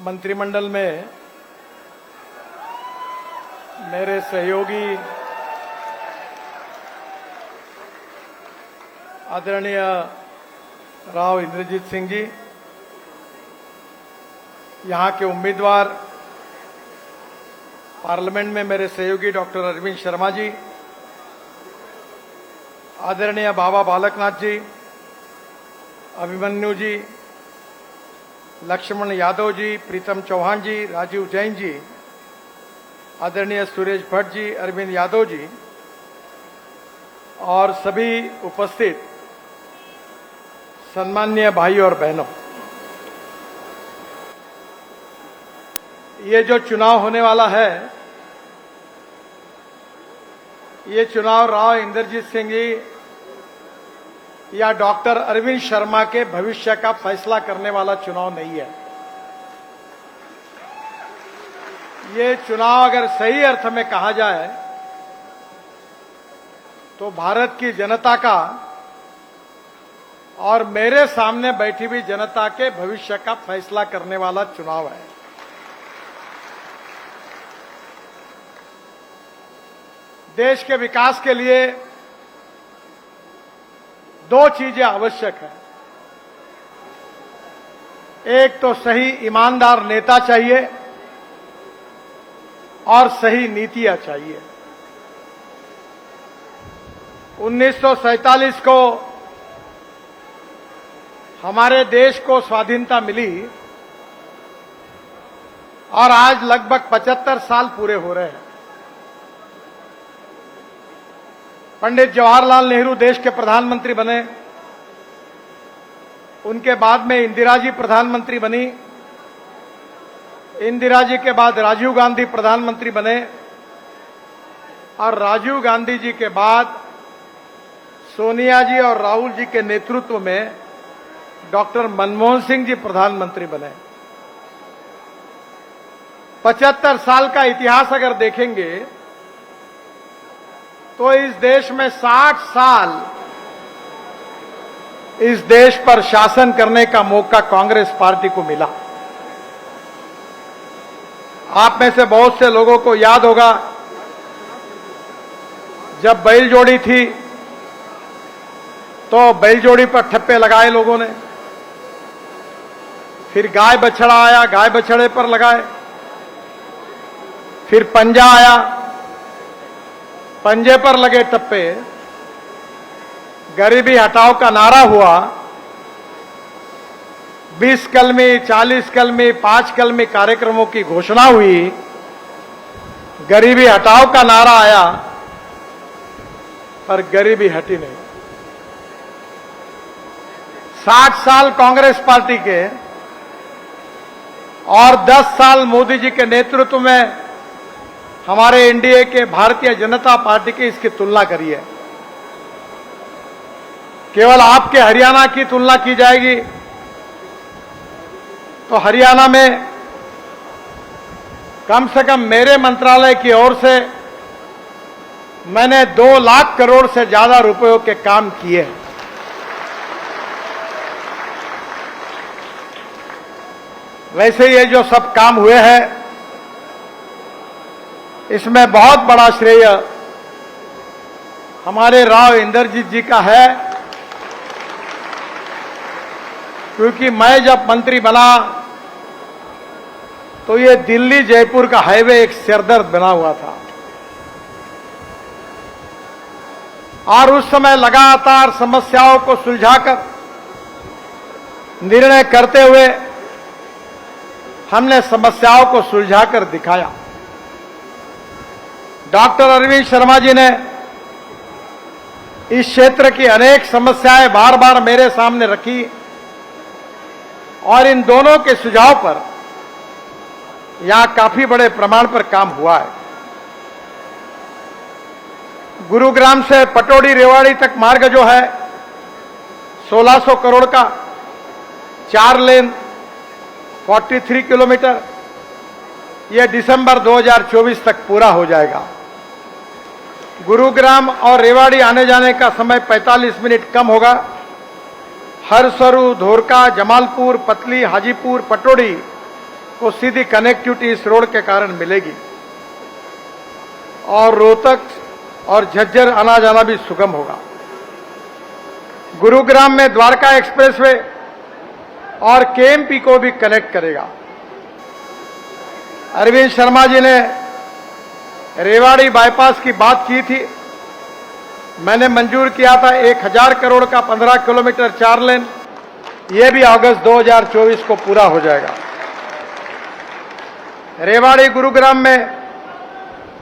मंत्रिमंडल में मेरे सहयोगी आदरणीय राव इंद्रजीत सिंह जी, यहाँ के उम्मीदवार पार्लियामेंट में मेरे सहयोगी डॉक्टर अरविंद शर्मा जी, आदरणीय बाबा बालकनाथ जी, अभिमन्यु जी, लक्ष्मण यादव जी, प्रीतम चौहान जी, राजीव जैन जी, आदरणीय सुरेश भट्ट जी, अरविंद यादव जी और सभी उपस्थित सम्माननीय भाई और बहनों, ये जो चुनाव होने वाला है, ये चुनाव राव इंद्रजीत सिंह जी या डॉक्टर अरविंद शर्मा के भविष्य का फैसला करने वाला चुनाव नहीं है। ये चुनाव अगर सही अर्थ में कहा जाए तो भारत की जनता का और मेरे सामने बैठी हुई जनता के भविष्य का फैसला करने वाला चुनाव है। देश के विकास के लिए दो चीजें आवश्यक है। एक तो सही ईमानदार नेता चाहिए और सही नीतियां चाहिए। 1947 को हमारे देश को स्वाधीनता मिली और आज लगभग 75 साल पूरे हो रहे हैं। पंडित जवाहरलाल नेहरू देश के प्रधानमंत्री बने, उनके बाद में इंदिरा जी प्रधानमंत्री बनी, इंदिरा जी के बाद राजीव गांधी प्रधानमंत्री बने और राजीव गांधी जी के बाद सोनिया जी और राहुल जी के नेतृत्व में डॉक्टर मनमोहन सिंह जी प्रधानमंत्री बने। 75 साल का इतिहास अगर देखेंगे तो इस देश में 60 साल इस देश पर शासन करने का मौका कांग्रेस पार्टी को मिला। आप में से बहुत से लोगों को याद होगा, जब बैलजोड़ी थी तो बैलजोड़ी पर ठप्पे लगाए लोगों ने, फिर गाय बछड़ा आया, गाय बछड़े पर लगाए, फिर पंजा आया, पंजे पर लगे टप्पे, गरीबी हटाओ का नारा हुआ, 20 कलमी, 40 कलमी, 5 कलमी कार्यक्रमों की घोषणा हुई, गरीबी हटाओ का नारा आया, पर गरीबी हटी नहीं। 60 साल कांग्रेस पार्टी के और 10 साल मोदी जी के नेतृत्व में हमारे एनडीए के भारतीय जनता पार्टी की इसकी तुलना करिए। केवल आपके हरियाणा की तुलना की जाएगी तो हरियाणा में कम से कम मेरे मंत्रालय की ओर से मैंने 2 लाख करोड़ से ज्यादा रुपयों के काम किए हैं। वैसे ये जो सब काम हुए हैं, इसमें बहुत बड़ा श्रेय हमारे राव इंद्रजीत जी का है, क्योंकि मैं जब मंत्री बना तो ये दिल्ली जयपुर का हाईवे एक सिरदर्द बना हुआ था और उस समय लगातार समस्याओं को सुलझाकर निर्णय करते हुए हमने समस्याओं को सुलझाकर दिखाया। डॉक्टर अरविंद शर्मा जी ने इस क्षेत्र की अनेक समस्याएं बार बार मेरे सामने रखी और इन दोनों के सुझाव पर यहां काफी बड़े प्रमाण पर काम हुआ है। गुरुग्राम से पटौड़ी रेवाड़ी तक मार्ग जो है 1600 करोड़ का 4 लेन 43 किलोमीटर, यह दिसंबर 2024 तक पूरा हो जाएगा। गुरुग्राम और रेवाड़ी आने जाने का समय 45 मिनट कम होगा। हरसरू, धोरका, जमालपुर, पतली, हाजीपुर, पटौड़ी को सीधी कनेक्टिविटी इस रोड के कारण मिलेगी और रोहतक और झज्जर आना जाना भी सुगम होगा। गुरुग्राम में द्वारका एक्सप्रेसवे और केएमपी को भी कनेक्ट करेगा। अरविंद शर्मा जी ने रेवाड़ी बाईपास की बात की थी, मैंने मंजूर किया था 1000 करोड़ का 15 किलोमीटर 4 लेन, यह भी अगस्त 2024 को पूरा हो जाएगा। रेवाड़ी गुरुग्राम में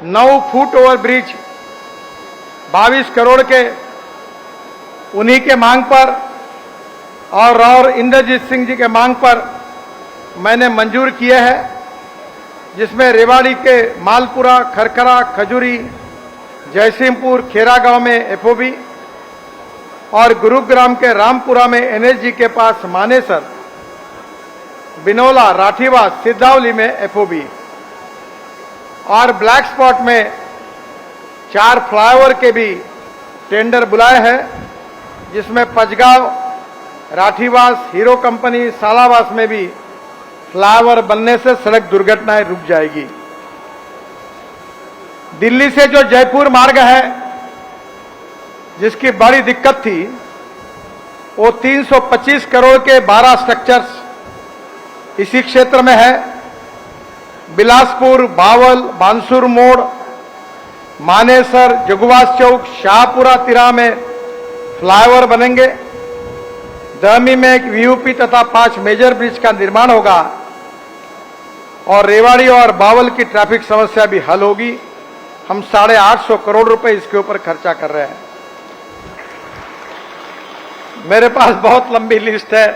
9 फुट ओवर ब्रिज 22 करोड़ के उन्हीं के मांग पर और इंद्रजीत सिंह जी के मांग पर मैंने मंजूर किए हैं, जिसमें रेवाड़ी के मालपुरा, खरखरा, खजूरी, जयसिंहपुर, खेरा गांव में एफओबी और गुरुग्राम के रामपुरा में एनएसजी के पास मानेसर, बिनोला, राठीवास, सिद्धावली में एफओबी और ब्लैक स्पॉट में 4 फ्लाईओवर के भी टेंडर बुलाए हैं, जिसमें पचगांव, राठीवास, हीरो कंपनी, सालावास में भी फ्लाईओवर बनने से सड़क दुर्घटनाएं रुक जाएगी। दिल्ली से जो जयपुर मार्ग है, जिसकी बड़ी दिक्कत थी, वो 325 करोड़ के 12 स्ट्रक्चर्स इसी क्षेत्र में है। बिलासपुर, बावल, बांसुर मोड़, मानेसर, जगुवास चौक, शाहपुरा तिरा में फ्लाईओवर बनेंगे। दहमी में एक वीयूपी तथा 5 मेजर ब्रिज का निर्माण होगा और रेवाड़ी और बावल की ट्रैफिक समस्या भी हल होगी। हम 850 करोड़ रुपए इसके ऊपर खर्चा कर रहे हैं। मेरे पास बहुत लंबी लिस्ट है,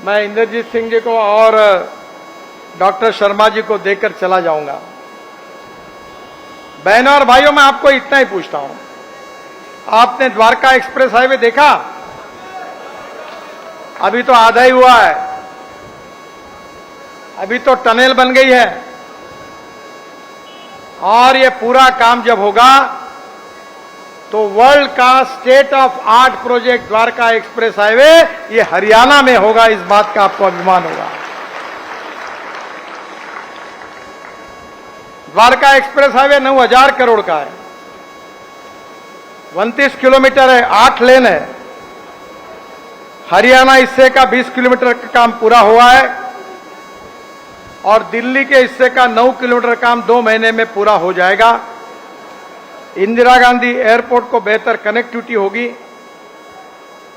मैं इंद्रजीत सिंह जी को और डॉक्टर शर्मा जी को देकर चला जाऊंगा। बहनों और भाइयों, मैं आपको इतना ही पूछता हूं, आपने द्वारका एक्सप्रेस हाईवे देखा? अभी तो आधा ही हुआ है, अभी तो टनल बन गई है और ये पूरा काम जब होगा तो वर्ल्ड का state of art project Dwarka express highway ये हरियाणा में होगा, इस बात का आपको अभिमान होगा। द्वारका एक्सप्रेस हाईवे 9000 करोड़ का है, 29 किलोमीटर है, 8 लेन है। हरियाणा हिस्से का 20 किलोमीटर का काम पूरा हुआ है और दिल्ली के हिस्से का 9 किलोमीटर काम 2 महीने में पूरा हो जाएगा। इंदिरा गांधी एयरपोर्ट को बेहतर कनेक्टिविटी होगी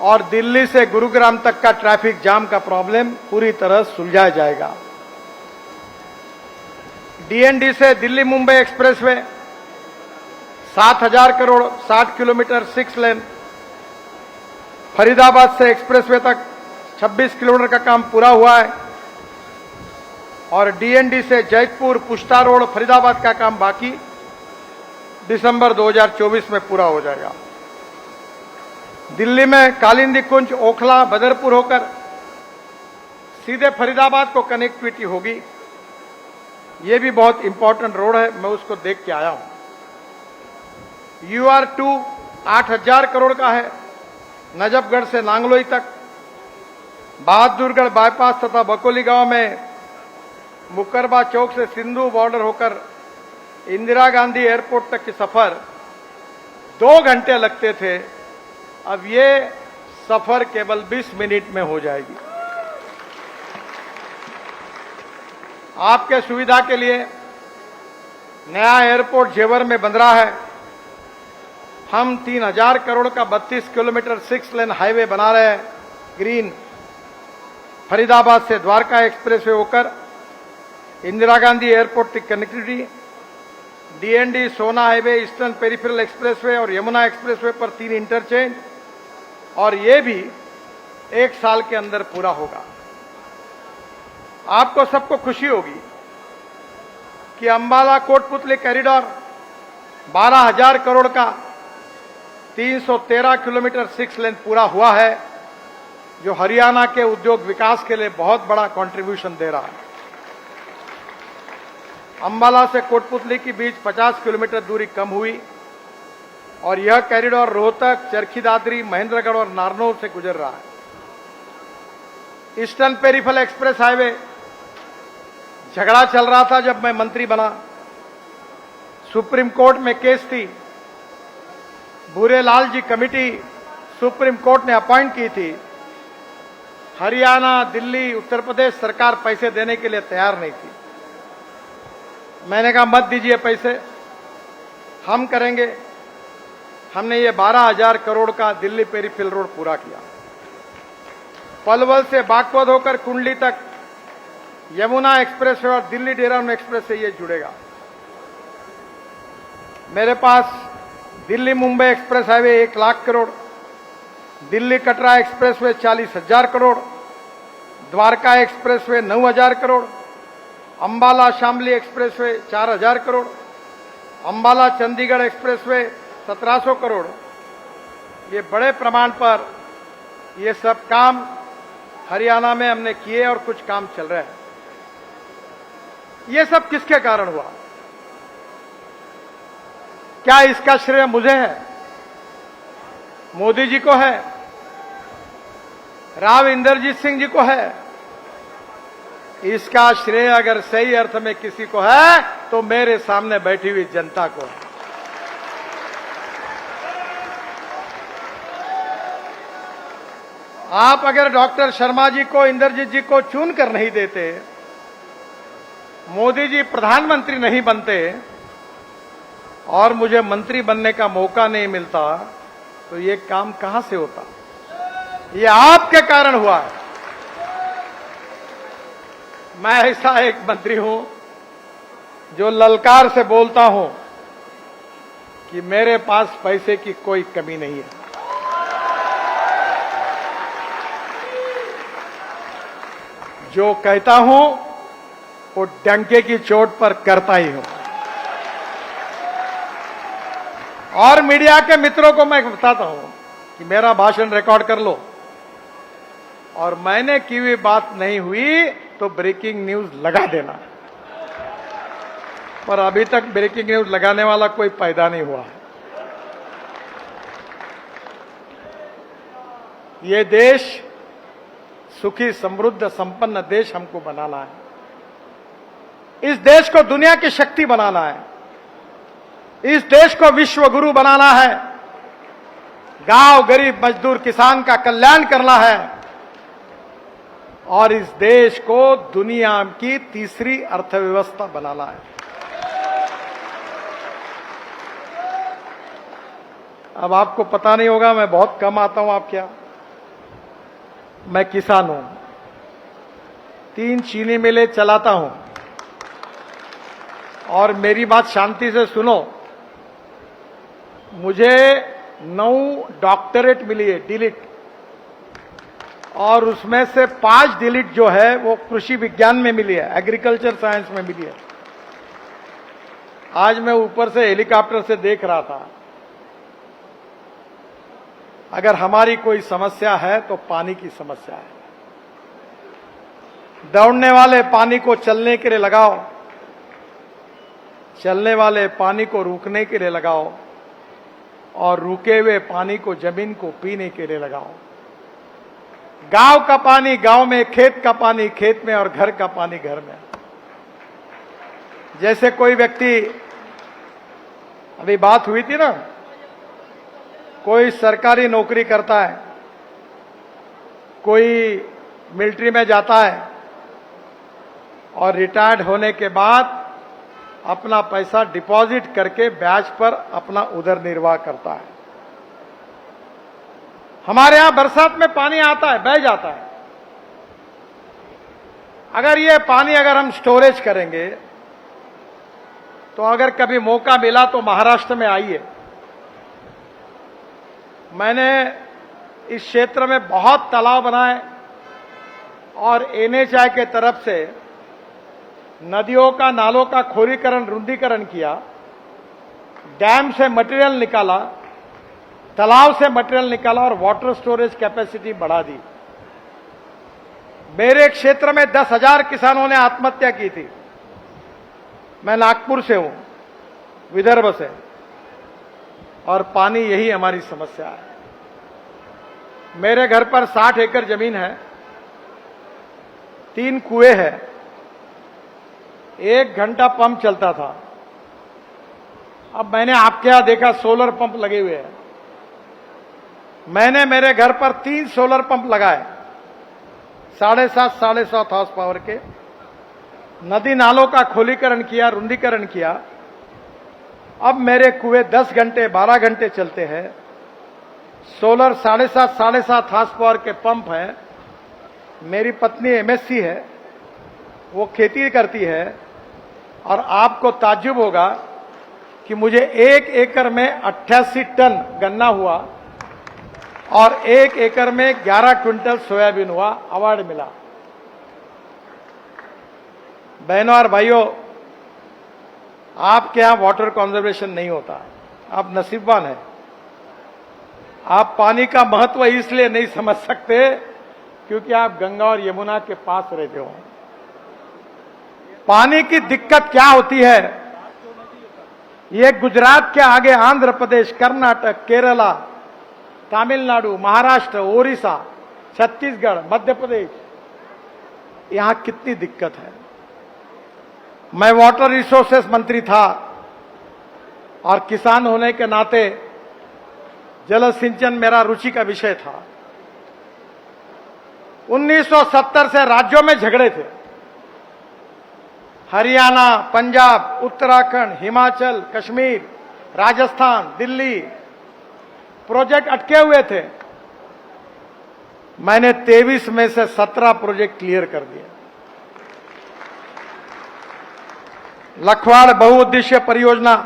और दिल्ली से गुरुग्राम तक का ट्रैफिक जाम का प्रॉब्लम पूरी तरह सुलझाया जाएगा। डीएनडी से दिल्ली मुंबई एक्सप्रेसवे 7000 करोड़, 60 किलोमीटर 6 लेन। फरीदाबाद से एक्सप्रेसवे तक 26 किलोमीटर का काम पूरा हुआ है और डीएनडी से जयपुर, पुष्टा रोड, फरीदाबाद का काम बाकी दिसंबर 2024 में पूरा हो जाएगा। दिल्ली में कालिंदी कुंज, ओखला, बदरपुर होकर सीधे फरीदाबाद को कनेक्टिविटी होगी। ये भी बहुत इंपॉर्टेंट रोड है, मैं उसको देख के आया हूं। UR2 8000 करोड़ का है, नजफगढ़ से नांगलोई तक। बहादुरगढ़ बाईपास तथा बकोली गांव में मुकरबा चौक से सिंधु बॉर्डर होकर इंदिरा गांधी एयरपोर्ट तक की सफर 2 घंटे लगते थे, अब ये सफर केवल 20 मिनट में हो जाएगी। आपके सुविधा के लिए नया एयरपोर्ट जेवर में बन रहा है। हम 3000 करोड़ का 32 किलोमीटर 6 लेन हाईवे बना रहे हैं, ग्रीन। फरीदाबाद से द्वारका एक्सप्रेसवे होकर इंदिरा गांधी एयरपोर्ट की कनेक्टिविटी, डीएनडी सोना हाईवे, ईस्टर्न पेरिफेरल एक्सप्रेसवे और यमुना एक्सप्रेसवे पर 3 इंटरचेंज, और ये भी 1 साल के अंदर पूरा होगा। आपको सबको खुशी होगी कि अंबाला कोटपुतली कॉरिडोर 12000 करोड़ का 313 किलोमीटर 6 लेन पूरा हुआ है, जो हरियाणा के उद्योग विकास के लिए बहुत बड़ा कंट्रीब्यूशन दे रहा है। अंबाला से कोटपुतली के बीच 50 किलोमीटर दूरी कम हुई और यह कॉरिडोर रोहतक, चरखी दादरी, महेंद्रगढ़ और नारनौल से गुजर रहा है। ईस्टर्न पेरिफेरल एक्सप्रेस हाईवे झगड़ा चल रहा था जब मैं मंत्री बना, सुप्रीम कोर्ट में केस थी, भूरेलाल जी कमेटी सुप्रीम कोर्ट ने अपॉइंट की थी। हरियाणा, दिल्ली, उत्तर प्रदेश सरकार पैसे देने के लिए तैयार नहीं थी। मैंने कहा मत दीजिए पैसे, हम करेंगे। हमने ये 12,000 करोड़ का दिल्ली पेरीफेरल रोड पूरा किया। पलवल से बागपत होकर कुंडली तक यमुना एक्सप्रेस और दिल्ली देहरादून एक्सप्रेस से ये जुड़ेगा। मेरे पास Delhi Mumbai express highway 1 lakh crore, Delhi Katra expressway 40,000 crore, Dwarka expressway 9,000 crore, Ambala Shamli expressway 4,000 crore, Ambala Chandigarh expressway 1,700 crore. ये बड़े प्रमाण पर ये सब काम हरियाणा में हमने किए और कुछ काम चल रहे हैं। ये सब किसके कारण हुआ? क्या इसका श्रेय मुझे है? मोदी जी को है? राव इंद्रजीत सिंह जी को है? इसका श्रेय अगर सही अर्थ में किसी को है तो मेरे सामने बैठी हुई जनता को है। आप अगर डॉक्टर शर्मा जी को, इंद्रजीत जी को चुन कर नहीं देते, मोदी जी प्रधानमंत्री नहीं बनते और मुझे मंत्री बनने का मौका नहीं मिलता तो ये काम कहां से होता? ये आपके कारण हुआ है। मैं ऐसा एक मंत्री हूं जो ललकार से बोलता हूं कि मेरे पास पैसे की कोई कमी नहीं है। जो कहता हूं वो डंके की चोट पर करता ही हूं। और मीडिया के मित्रों को मैं बताता हूं कि मेरा भाषण रिकॉर्ड कर लो और मैंने की हुई बात नहीं हुई तो ब्रेकिंग न्यूज लगा देना। पर अभी तक ब्रेकिंग न्यूज लगाने वाला कोई पैदा नहीं हुआ है। ये देश सुखी, समृद्ध, संपन्न देश हमको बनाना है। इस देश को दुनिया की शक्ति बनाना है। इस देश को विश्व गुरु बनाना है। गांव, गरीब, मजदूर, किसान का कल्याण करना है और इस देश को दुनिया की तीसरी अर्थव्यवस्था बनाना है। अब आपको पता नहीं होगा, मैं बहुत कम आता हूं। आप क्या, मैं किसान हूं, 3 चीनी मिलें चलाता हूं और मेरी बात शांति से सुनो। मुझे 9 डॉक्टरेट मिली है, डिलीट, और उसमें से 5 डिलीट जो है वो कृषि विज्ञान में मिली है, एग्रीकल्चर साइंस में मिली है। आज मैं ऊपर से हेलीकॉप्टर से देख रहा था। अगर हमारी कोई समस्या है तो पानी की समस्या है। दौड़ने वाले पानी को चलने के लिए लगाओ, चलने वाले पानी को रुकने के लिए लगाओ और रुके हुए पानी को जमीन को पीने के लिए लगाओ। गांव का पानी गांव में, खेत का पानी खेत में और घर का पानी घर में। जैसे कोई व्यक्ति, अभी बात हुई थी ना, कोई सरकारी नौकरी करता है, कोई मिलिट्री में जाता है और रिटायर्ड होने के बाद अपना पैसा डिपॉजिट करके ब्याज पर अपना उदर निर्वाह करता है। हमारे यहां बरसात में पानी आता है, बह जाता है। अगर ये पानी अगर हम स्टोरेज करेंगे तो अगर कभी मौका मिला तो महाराष्ट्र में आइए। मैंने इस क्षेत्र में बहुत तालाब बनाए और एनएचआई के तरफ से नदियों का, नालों का खोरीकरण, रुंदीकरण किया, डैम से मटेरियल निकाला, तालाब से मटेरियल निकाला और वाटर स्टोरेज कैपेसिटी बढ़ा दी। मेरे क्षेत्र में 10,000 किसानों ने आत्महत्या की थी। मैं नागपुर से हूं, विदर्भ से, और पानी यही हमारी समस्या है। मेरे घर पर 60 एकड़ जमीन है, 3 कुएं हैं 1 घंटा पंप चलता था। अब मैंने आपके यहां देखा सोलर पंप लगे हुए हैं। मैंने मेरे घर पर 3 सोलर पंप लगाए, 7.5 हॉर्स पावर के। नदी नालों का खोलीकरण किया, रुंदीकरण किया। अब मेरे कुएं 10 घंटे 12 घंटे चलते हैं। सोलर 7.5 हॉर्स पावर के पंप हैं। मेरी पत्नी एमएससी है, वो खेती करती है। और आपको ताज्जुब होगा कि मुझे 1 एकड़ में 88 टन गन्ना हुआ और 1 एकड़ में 11 क्विंटल सोयाबीन हुआ, अवार्ड मिला। बहनों और भाइयों, आपके यहां वाटर कंजर्वेशन नहीं होता, आप नसीबवान हैं। आप पानी का महत्व इसलिए नहीं समझ सकते क्योंकि आप गंगा और यमुना के पास रहते हो। पानी की दिक्कत क्या होती है, ये गुजरात के आगे आंध्र प्रदेश, कर्नाटक, केरला, तमिलनाडु, महाराष्ट्र, ओडिशा, छत्तीसगढ़, मध्य प्रदेश, यहां कितनी दिक्कत है। मैं वाटर रिसोर्सेस मंत्री था और किसान होने के नाते जल सिंचन मेरा रुचि का विषय था। 1970 से राज्यों में झगड़े थे। हरियाणा, पंजाब, उत्तराखंड, हिमाचल, कश्मीर, राजस्थान, दिल्ली, प्रोजेक्ट अटके हुए थे। मैंने 23 में से 17 प्रोजेक्ट क्लियर कर दिए। लखवाड़ बहुउद्देश्य परियोजना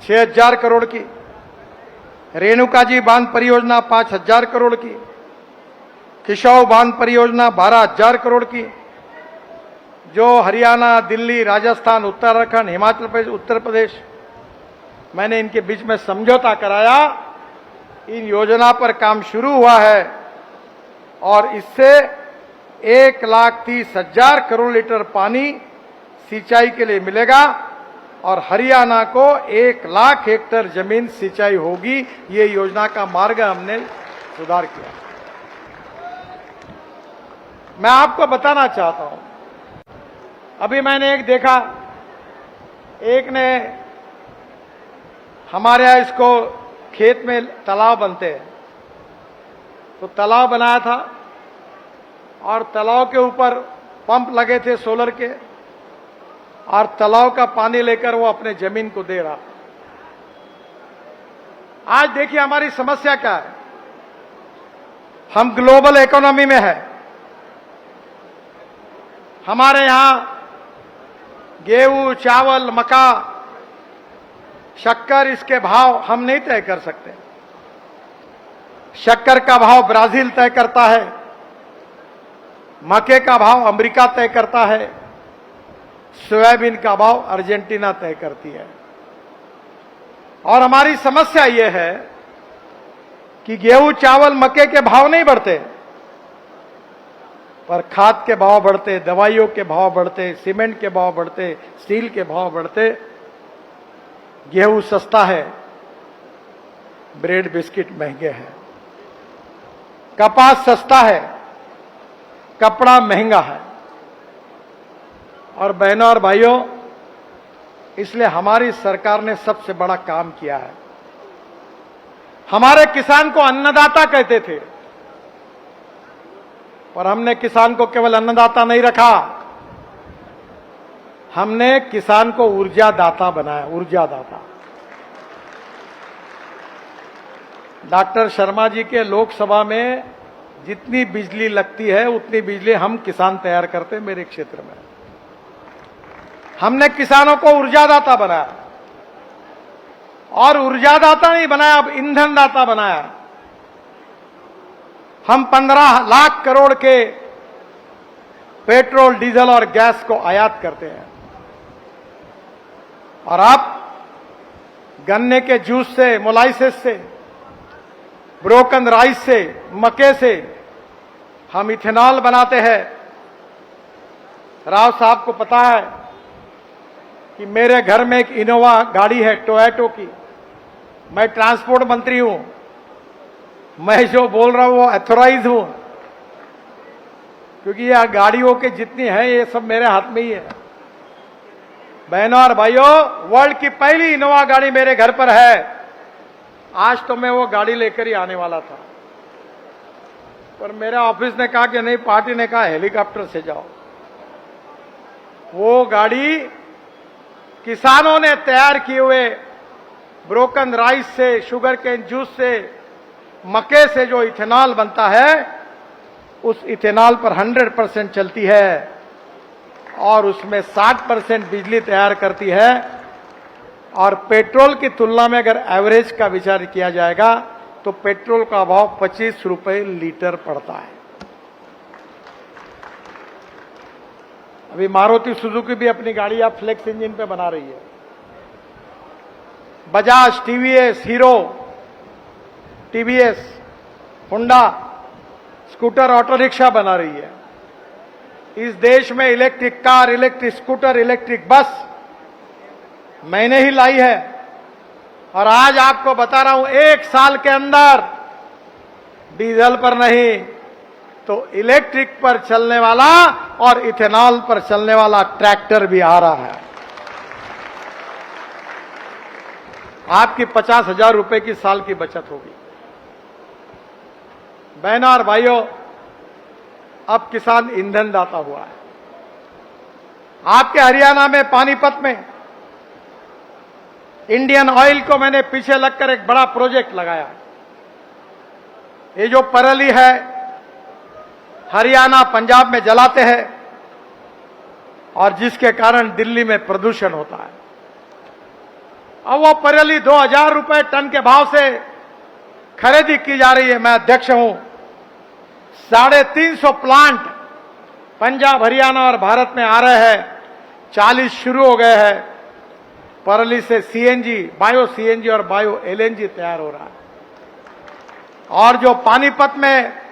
6000 करोड़ की, रेणुकाजी बांध परियोजना 5000 करोड़ की, किशोर बांध परियोजना 12000 करोड़ की, जो हरियाणा, दिल्ली, राजस्थान, उत्तराखंड, हिमाचल प्रदेश, उत्तर प्रदेश, मैंने इनके बीच में समझौता कराया। इन योजना पर काम शुरू हुआ है और इससे 1,30,000 करोड़ लीटर पानी सिंचाई के लिए मिलेगा और हरियाणा को 1 लाख हेक्टेयर जमीन सिंचाई होगी। ये योजना का मार्ग हमने सुधार किया। मैं आपको बताना चाहता हूं, अभी मैंने एक देखा, एक ने हमारे यहां इसको खेत में तालाब बनते हैं, तो तालाब बनाया था और तालाब के ऊपर पंप लगे थे सोलर के और तालाब का पानी लेकर वो अपने जमीन को दे रहा। आज देखिए हमारी समस्या क्या है। हम ग्लोबल इकोनॉमी में है। हमारे यहां गेहूं, चावल, मक्का, शक्कर, इसके भाव हम नहीं तय कर सकते। शक्कर का भाव ब्राजील तय करता है, मक्के का भाव अमेरिका तय करता है, सोयाबीन का भाव अर्जेंटीना तय करती है। और हमारी समस्या यह है कि गेहूं, चावल, मक्के के भाव नहीं बढ़ते, पर खाद के भाव बढ़ते, दवाइयों के भाव बढ़ते, सीमेंट के भाव बढ़ते, स्टील के भाव बढ़ते। गेहूं सस्ता है, ब्रेड बिस्किट महंगे हैं। कपास सस्ता है, कपड़ा महंगा है। और बहनों और भाइयों, इसलिए हमारी सरकार ने सबसे बड़ा काम किया है। हमारे किसान को अन्नदाता कहते थे, पर हमने किसान को केवल अन्नदाता नहीं रखा, हमने किसान को ऊर्जादाता बनाया। ऊर्जादाता। डॉक्टर शर्मा जी के लोकसभा में जितनी बिजली लगती है उतनी बिजली हम किसान तैयार करते हैं मेरे क्षेत्र में। हमने किसानों को ऊर्जादाता बनाया और ऊर्जादाता नहीं बनाया, अब ईंधनदाता बनाया। हम 15 लाख करोड़ के पेट्रोल, डीजल और गैस को आयात करते हैं और आप गन्ने के जूस से, मोलाइसिस से, ब्रोकन राइस से, मक्के से हम इथेनॉल बनाते हैं। राव साहब को पता है कि मेरे घर में एक इनोवा गाड़ी है टोयोटो की। मैं ट्रांसपोर्ट मंत्री हूं, मैं जो बोल रहा हूं वो ऑथोराइज हूं, क्योंकि यह गाड़ियों के जितनी है ये सब मेरे हाथ में ही है। बहनों और भाइयों, वर्ल्ड की पहली इनोवा गाड़ी मेरे घर पर है। आज तो मैं वो गाड़ी लेकर ही आने वाला था, पर मेरे ऑफिस ने कहा कि नहीं, पार्टी ने कहा हेलीकॉप्टर से जाओ। वो गाड़ी किसानों ने तैयार किए हुए ब्रोकन राइस से, शुगर केन जूस से, मक्के से जो इथेनॉल बनता है, उस इथेनॉल पर 100% चलती है और उसमें 60% बिजली तैयार करती है। और पेट्रोल की तुलना में अगर एवरेज का विचार किया जाएगा तो पेट्रोल का भाव 25 रुपए लीटर पड़ता है। अभी मारुति सुजुकी भी अपनी गाड़ी आप फ्लेक्स इंजन पे बना रही है। Bajaj, TVS, hero, TVS, Honda scooter, auto rickshaw बना रही है। इस देश में electric car, electric scooter, electric bus मैंने ही लाई है। और आज आपको बता रहा हूं, 1 साल के अंदर डीजल पर नहीं तो इलेक्ट्रिक पर चलने वाला और इथेनॉल पर चलने वाला ट्रैक्टर भी आ रहा है। आपकी 50,000 रुपए की साल की बचत होगी। बहनों और भाइयों, अब किसान ईंधन दाता हुआ है। आपके हरियाणा में पानीपत में इंडियन ऑयल को मैंने पीछे लगकर एक बड़ा प्रोजेक्ट लगाया। ये जो पराली है हरियाणा, पंजाब में जलाते हैं और जिसके कारण दिल्ली में प्रदूषण होता है। अब वो पराली 2000 रुपए टन के भाव से खरीदी की जा रही है। मैं अध्यक्ष हूं। 350 प्लांट पंजाब, हरियाणा और भारत में आ रहे हैं। 40 शुरू हो गए हैं। पराली से सीएनजी, बायो सीएनजी और बायो एलएनजी तैयार हो रहा है। और जो पानीपत में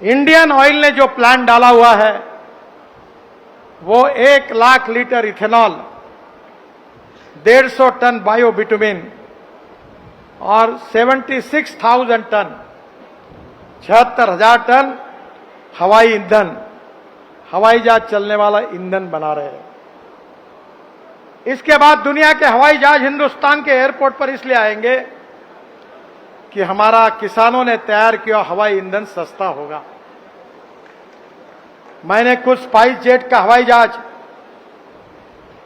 इंडियन ऑयल ने जो प्लांट डाला हुआ है, वो 1 lakh litre ethanol, 150 ton bio bitumen और 76,000 टन, 76,000 टन हवाई ईंधन, हवाई जहाज चलने वाला ईंधन बना रहे हैं। इसके बाद दुनिया के हवाई जहाज हिंदुस्तान के एयरपोर्ट पर इसलिए आएंगे कि हमारा किसानों ने तैयार किया हवाई ईंधन सस्ता होगा। मैंने कुछ स्पाइस जेट का हवाई जहाज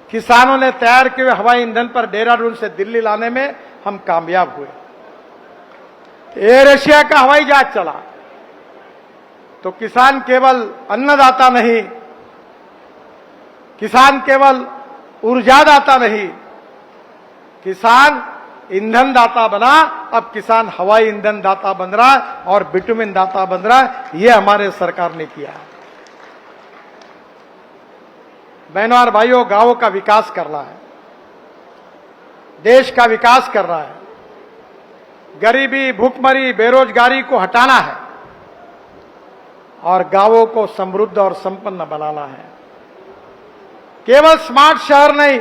किसानों ने तैयार किए हुए हवाई ईंधन पर देहरादून से दिल्ली लाने में हम कामयाब हुए। एयर एशिया का हवाई जहाज चला तो किसान केवल अन्नदाता नहीं, किसान केवल ऊर्जादाता नहीं, किसान ईंधन दाता बना। अब किसान हवाई ईंधन दाता बन रहा है और बिटुमिन दाता बन रहा है। यह हमारे सरकार ने किया है। बहनों और भाइयों, गांवों का विकास करना है, देश का विकास करना है, गरीबी, भूखमरी, बेरोजगारी को हटाना है और गांवों को समृद्ध और संपन्न बनाना है। केवल स्मार्ट शहर नहीं,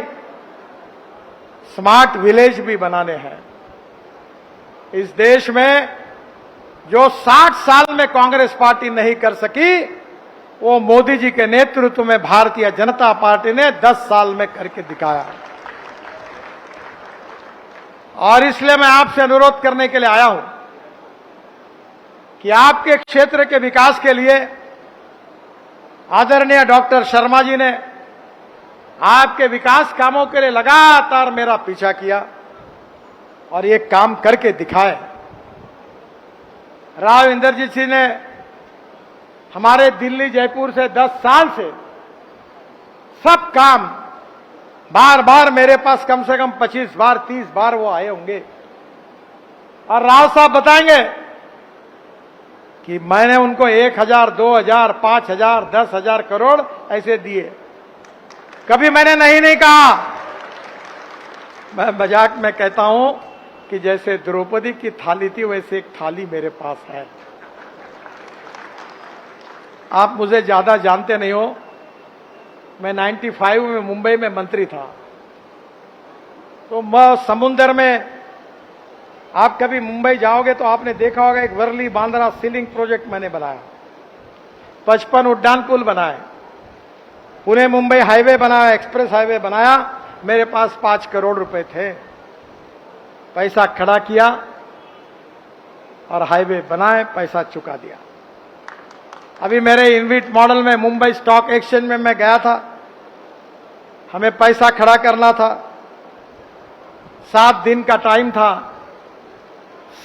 स्मार्ट विलेज भी बनाने हैं। इस देश में जो 60 साल में कांग्रेस पार्टी नहीं कर सकी, वो मोदी जी के नेतृत्व में भारतीय जनता पार्टी ने 10 साल में करके दिखाया। और इसलिए मैं आपसे अनुरोध करने के लिए आया हूं कि आपके क्षेत्र के विकास के लिए आदरणीय डॉक्टर शर्मा जी ने आपके विकास कामों के लिए लगातार मेरा पीछा किया और ये काम करके दिखाए। राव इंद्रजीत सिंह ने हमारे दिल्ली, जयपुर से 10 साल से सब काम बार बार मेरे पास कम से कम 25 बार, 30 बार वो आए होंगे। और राव साहब बताएंगे कि मैंने उनको 1000, 2000, 5000, 10,000 करोड़ ऐसे दिए। कभी मैंने नहीं कहा। मैं मजाक में कहता हूं कि जैसे द्रौपदी की थाली थी वैसे एक थाली मेरे पास है। आप मुझे ज्यादा जानते नहीं हो। मैं 95 में मुंबई में मंत्री था, तो मैं समुद्र में, आप कभी मुंबई जाओगे तो आपने देखा होगा एक वर्ली बांद्रा सीलिंग प्रोजेक्ट मैंने बनाया, 55 उड्डान पुल बनाए। पुणे मुंबई हाईवे बनाया, एक्सप्रेस हाईवे बनाया, मेरे पास 5 करोड़ रुपए थे। पैसा खड़ा किया और हाईवे बनाए, पैसा चुका दिया। अभी मेरे इनविट मॉडल में मुंबई स्टॉक एक्सचेंज में मैं गया था, हमें पैसा खड़ा करना था, 7 दिन का टाइम था।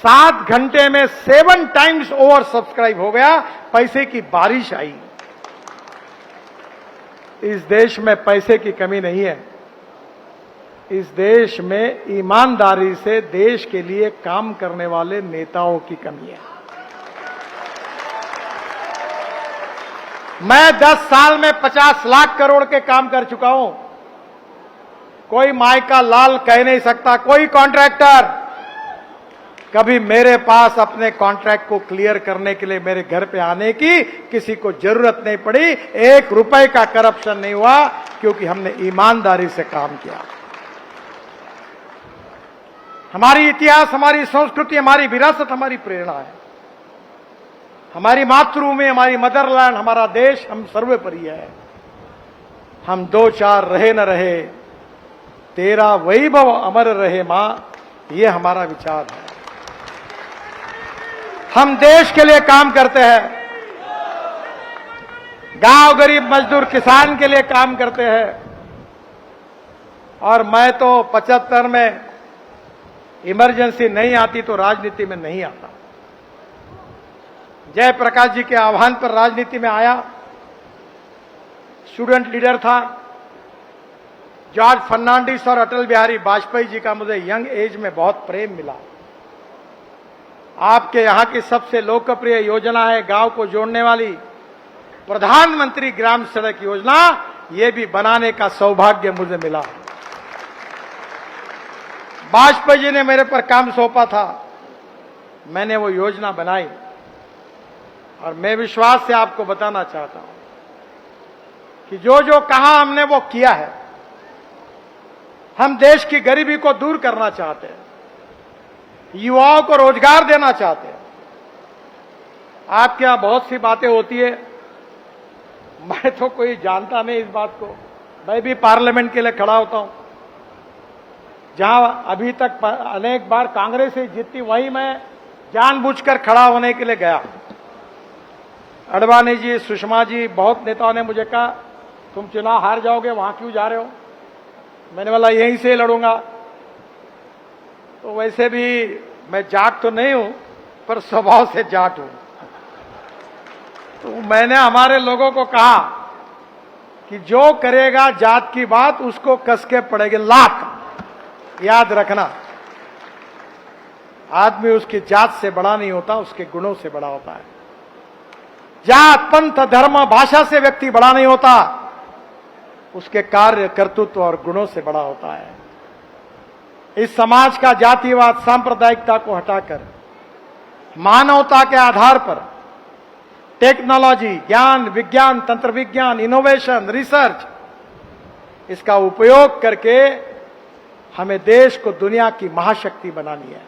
7 घंटे में 7 टाइम्स ओवर सब्सक्राइब हो गया, पैसे की बारिश आई। इस देश में पैसे की कमी नहीं है, इस देश में ईमानदारी से देश के लिए काम करने वाले नेताओं की कमी है। मैं 10 साल में 50 लाख करोड़ के काम कर चुका हूं। कोई माई का लाल कह नहीं सकता, कोई कॉन्ट्रैक्टर कभी मेरे पास अपने कॉन्ट्रैक्ट को क्लियर करने के लिए मेरे घर पे आने की किसी को जरूरत नहीं पड़ी। 1 रुपए का करप्शन नहीं हुआ, क्योंकि हमने ईमानदारी से काम किया। हमारी इतिहास, हमारी संस्कृति, हमारी विरासत, हमारी प्रेरणा है। हमारी मातृभूमि, हमारी मदरलैंड, हमारा देश हम सर्वोपरि है। हम 2-4 रहे न रहे, तेरा वैभव अमर रहे मां, ये हमारा विचार है। हम देश के लिए काम करते हैं, गांव गरीब मजदूर किसान के लिए काम करते हैं। और मैं तो 75 में इमरजेंसी नहीं आती तो राजनीति में नहीं आता। जयप्रकाश जी के आह्वान पर राजनीति में आया। स्टूडेंट लीडर था। जॉर्ज फर्नांडिस और अटल बिहारी वाजपेयी जी का मुझे यंग एज में बहुत प्रेम मिला। आपके यहां की सबसे लोकप्रिय योजना है गांव को जोड़ने वाली प्रधानमंत्री ग्राम सड़क योजना। ये भी बनाने का सौभाग्य मुझे मिला। वाजपेयी जी ने मेरे पर काम सौंपा था, मैंने वो योजना बनाई। और मैं विश्वास से आपको बताना चाहता हूं कि जो जो कहा हमने वो किया है। हम देश की गरीबी को दूर करना चाहते हैं, युवाओं को रोजगार देना चाहते हैं। आपके यहां बहुत सी बातें होती है, मैं तो कोई जानता नहीं इस बात को। मैं भी पार्लियामेंट के लिए खड़ा होता हूं। जहां अभी तक अनेक बार कांग्रेस ही जीतती, वहीं मैं जानबूझकर खड़ा होने के लिए गया। अडवाणी जी, सुषमा जी, बहुत नेताओं ने मुझे कहा तुम चुनाव हार जाओगे, वहां क्यों जा रहे हो। मैंने बोला यहीं से लड़ूंगा। तो वैसे भी मैं जाट तो नहीं हूं, पर स्वभाव से जाट हूं। तो मैंने हमारे लोगों को कहा कि जो करेगा जात की बात उसको कस के पड़ेगी लात। याद रखना, आदमी उसकी जात से बड़ा नहीं होता, उसके गुणों से बड़ा होता है। जात, पंथ, धर्म, भाषा से व्यक्ति बड़ा नहीं होता, उसके कार्य, कर्तृत्व और गुणों से बड़ा होता है। इस समाज का जातिवाद, सांप्रदायिकता को हटाकर मानवता के आधार पर टेक्नोलॉजी, ज्ञान, विज्ञान, तंत्र विज्ञान, इनोवेशन, रिसर्च, इसका उपयोग करके हमें देश को दुनिया की महाशक्ति बनानी है।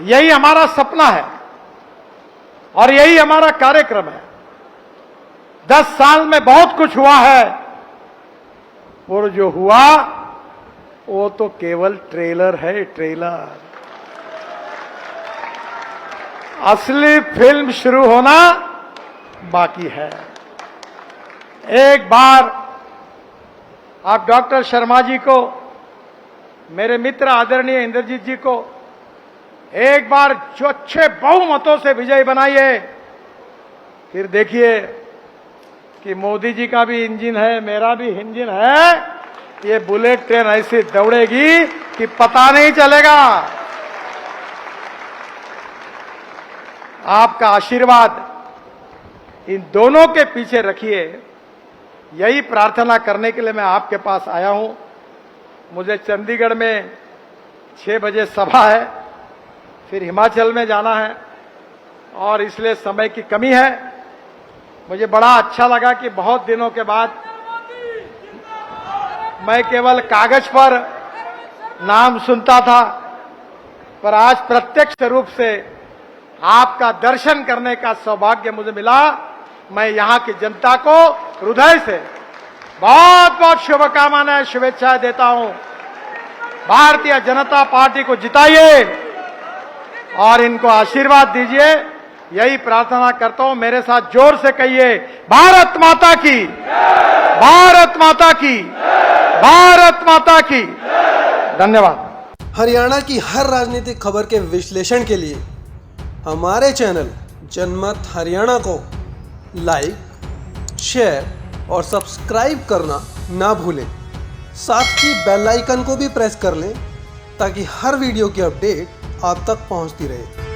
यही हमारा सपना है और यही हमारा कार्यक्रम है। 10 साल में बहुत कुछ हुआ है, और जो हुआ वो तो केवल ट्रेलर है, ट्रेलर। असली फिल्म शुरू होना बाकी है। एक बार आप डॉक्टर शर्मा जी को, मेरे मित्र आदरणीय इंद्रजीत जी को एक बार जो अच्छे बहुमतों से विजयी बनाइए, फिर देखिए कि मोदी जी का भी इंजन है, मेरा भी इंजन है। ये बुलेट ट्रेन ऐसी दौड़ेगी कि पता नहीं चलेगा। आपका आशीर्वाद इन दोनों के पीछे रखिए, यही प्रार्थना करने के लिए मैं आपके पास आया हूं। मुझे चंडीगढ़ में 6 बजे सभा है, फिर हिमाचल में जाना है और इसलिए समय की कमी है। मुझे बड़ा अच्छा लगा कि बहुत दिनों के बाद मैं केवल कागज पर नाम सुनता था, पर आज प्रत्यक्ष रूप से आपका दर्शन करने का सौभाग्य मुझे मिला। मैं यहां की जनता को हृदय से बहुत बहुत शुभकामनाएं शुभेच्छाएं देता हूं। भारतीय जनता पार्टी को जिताइए और इनको आशीर्वाद दीजिए, यही प्रार्थना करता हूं। मेरे साथ जोर से कहिए, भारत माता की, भारत माता की, भारत माता की। धन्यवाद। हरियाणा की हर राजनीतिक खबर के विश्लेषण के लिए हमारे चैनल जनमत हरियाणा को लाइक, शेयर और सब्सक्राइब करना ना भूलें। साथ ही बेल आइकन को भी प्रेस कर लें ताकि हर वीडियो की अपडेट आप तक पहुंचती रहे।